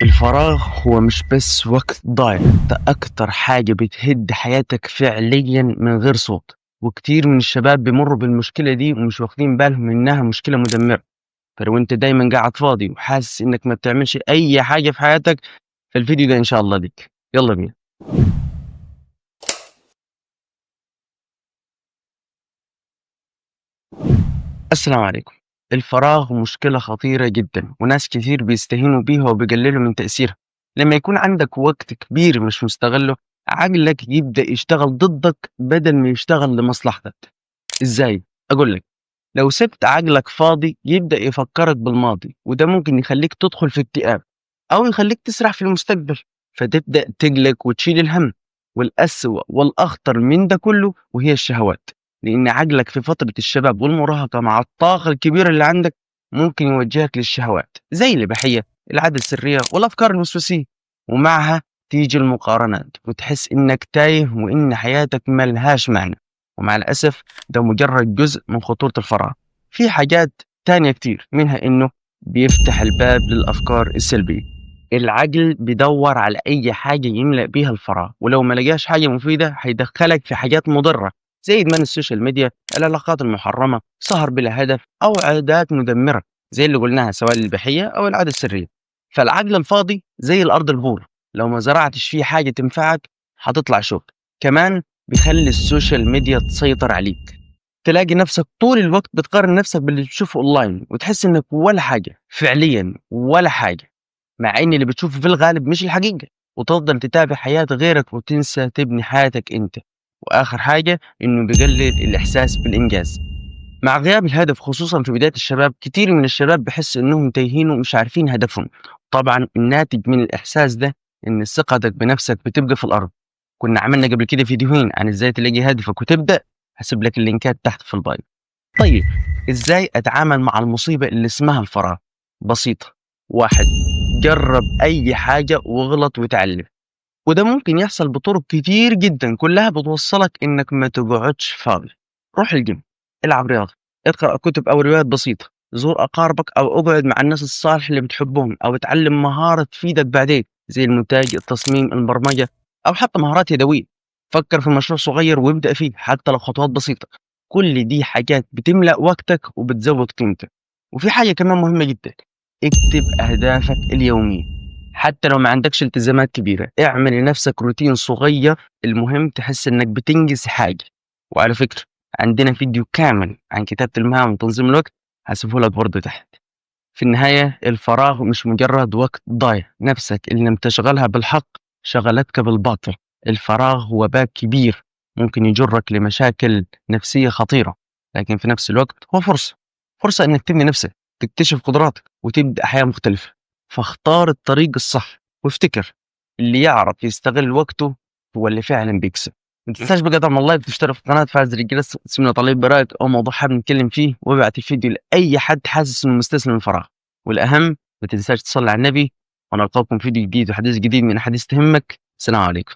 الفراغ هو مش بس وقت ضايع، ده أكتر حاجة بتهد حياتك فعليًا من غير صوت، وكتير من الشباب بيمرّوا بالمشكلة دي ومش واخدين بالهم إنها مشكلة مدمرة، فلو أنت دايمًا قاعد فاضي وحاسس إنك ما بتعملش أي حاجة في حياتك، فالفيديو ده إن شاء الله ليك، يالّا بينا. السلام عليكم. الفراغ مشكلة خطيرة جدًا، وناس كتير بيستهينوا بيها وبيقللوا من تأثيرها. لمّا يكون عندك وقت كبير مش مستغله، عقلك يبدأ يشتغل ضدك بدل ما يشتغل لمصلحتك. إزاي؟ أقول لك، لو سِبت عقلك فاضي يبدأ يفكّرك بالماضي، وده ممكن يخلّيك تدخل في اكتئاب، أو يخلّيك تسرح في المستقبل، فتبدأ تقلق وتشيل الهَم. والأسوأ والأخطر من ده كلّه وهي الشهوات، لإن عقلك في فترة الشباب والمراهقة مع الطاقة الكبيرة اللي عندك ممكن يوجّهك للشهوات، زي الإباحية، العادة السرية، والأفكار الوسواسية، ومعها تيجي المقارنات، وتحس إنك تايه وإن حياتك ما لهاش معنى. ومع الأسف ده مجرد جزء من خطورة الفراغ. في حاجات تانية كتير، منها إنه بيفتح الباب للأفكار السلبية. العقل بيدور على أي حاجة يملأ بيها الفراغ، ولو ما لقاش حاجة مفيدة هيدخلك في حاجات مضرة، زي إدمان السوشيال ميديا، العلاقات المحرمة، سهر بلا هدف، أو عادات مدمرة زي اللي قلناها، سواء الإباحية أو العادة السرية. فالعقل الفاضي زي الأرض البور، لو ما زرعتش فيه حاجة تنفعك هتطلع شوك. كمان بيخلي السوشيال ميديا تسيطر عليك، تلاقي نفسك طول الوقت بتقارن نفسك باللي بتشوفه أونلاين، وتحس إنك ولا حاجة فعليًا، ولا حاجة، مع إن اللي بتشوفه في الغالب مش الحقيقة. وتفضل تتابع حياة غيرك وتنسى تبني حياتك أنت. وآخر حاجة إنه بيقلل الإحساس بالإنجاز. مع غياب الهدف خصوصا في بداية الشباب، كتير من الشباب بحس إنهم تايهين ومش عارفين هدفهم. طبعا الناتج من الإحساس ده إن ثقتك بنفسك بتبقى في الأرض. كنا عملنا قبل كده فيديوهين عن إزاي تلاقي هدفك وتبدأ، هسيب لك اللينكات تحت في البايو. طيب، إزاي أتعامل مع المصيبة اللي اسمها الفراغ؟ بسيطة. واحد، جرب أي حاجة واغلط وتعلم، وده ممكن يحصل بطرق كتير جدا كلها بتوصلك إنك ما تقعدش فاضي. روح الجيم، العب رياضة، اقرأ كتب أو روايات بسيطة، زور أقاربك أو اقعد مع الناس الصالح اللي بتحبهم، أو اتعلم مهارة تفيدك بعدين زي المونتاج، التصميم، البرمجة، أو حتى مهارات يدوية. فكر في مشروع صغير وابدأ فيه حتى لو خطوات بسيطة. كل دي حاجات بتملأ وقتك وبتزود قيمتك. وفي حاجة كمان مهمة جدا، اكتب أهدافك اليومية. حتى لو ما عندكش التزامات كبيرة، اعمل لنفسك روتين صغير، المهم تحس إنك بتنجز حاجة. وعلى فكرة، عندنا فيديو كامل عن كتابة المهام وتنظيم الوقت، هسيبه لك برضه تحت. في النهاية الفراغ مش مجرد وقت ضايع، نفسك اللي لم تشغلها بالحق شغلتك بالباطل. الفراغ هو باب كبير ممكن يجرك لمشاكل نفسية خطيرة، لكن في نفس الوقت هو فرصة، فرصة إنك تبني نفسك، تكتشف قدراتك، وتبدأ حياة مختلفة. فاختار الطريق الصح، وافتكر، اللي يعرف يستغل وقته هو اللي فعلا بيكسب. ما تنساش بقى تعمل لايك وتشترك في قناة فاز رجال، اسمنا طالب برايك أو موضوع حابب نتكلم فيه، وابعت الفيديو لأي حد حاسس إنه مستسلم من الفراغ. والأهم ما تنساش تصلي على النبي، ونلقاكم في فيديو جديد وحديث جديد من أحاديث تهمك. السلام عليكم.